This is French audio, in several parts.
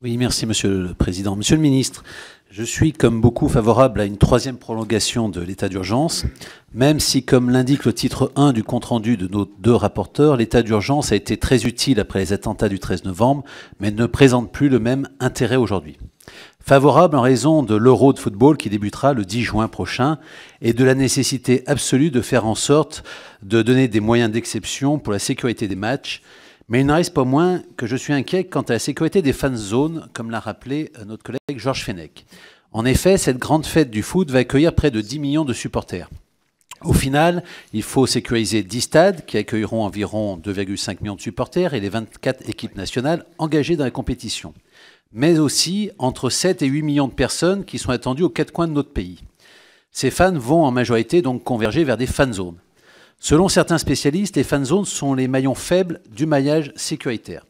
Oui, merci Monsieur le Président. Monsieur le Ministre, je suis comme beaucoup favorable à une troisième prolongation de l'état d'urgence, même si, comme l'indique le titre 1 du compte-rendu de nos deux rapporteurs, l'état d'urgence a été très utile après les attentats du 13 novembre, mais ne présente plus le même intérêt aujourd'hui. Favorable en raison de l'Euro de football qui débutera le 10 juin prochain et de la nécessité absolue de faire en sorte de donner des moyens d'exception pour la sécurité des matchs. Mais il n'en reste pas moins que je suis inquiet quant à la sécurité des fan zones, comme l'a rappelé notre collègue Georges Fenech. En effet, cette grande fête du foot va accueillir près de 10 millions de supporters. Au final, il faut sécuriser 10 stades qui accueilleront environ 2,5 millions de supporters et les 24 équipes nationales engagées dans la compétition. Mais aussi entre 7 et 8 millions de personnes qui sont attendues aux quatre coins de notre pays. Ces fans vont en majorité donc converger vers des fan zones. Selon certains spécialistes, les fan zones sont les maillons faibles du maillage sécuritaire.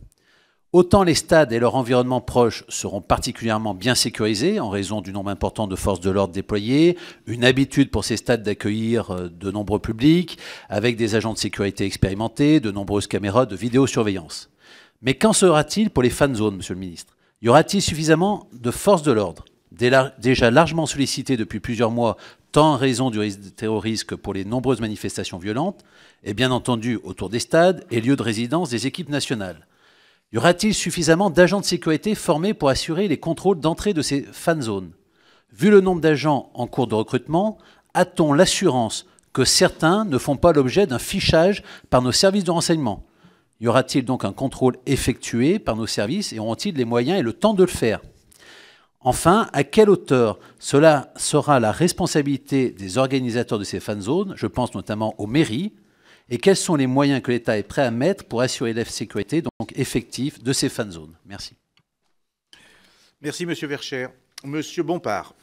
Autant les stades et leur environnement proche seront particulièrement bien sécurisés en raison du nombre important de forces de l'ordre déployées, une habitude pour ces stades d'accueillir de nombreux publics, avec des agents de sécurité expérimentés, de nombreuses caméras de vidéosurveillance. Mais qu'en sera-t-il pour les fan zones, Monsieur le Ministre? Y aura-t-il suffisamment de forces de l'ordre, déjà largement sollicitées depuis plusieurs mois, tant en raison du risque de terrorisme que pour les nombreuses manifestations violentes, et bien entendu autour des stades et lieux de résidence des équipes nationales? Y aura-t-il suffisamment d'agents de sécurité formés pour assurer les contrôles d'entrée de ces fan zones? Vu le nombre d'agents en cours de recrutement, a-t-on l'assurance que certains ne font pas l'objet d'un fichage par nos services de renseignement? Y aura-t-il donc un contrôle effectué par nos services et auront-ils les moyens et le temps de le faire? Enfin, à quelle hauteur cela sera la responsabilité des organisateurs de ces fan zones? Je pense notamment aux mairies. Et quels sont les moyens que l'État est prêt à mettre pour assurer la sécurité donc effective de ces fan zones? Merci. Merci, Monsieur Verchères. Monsieur Bompard.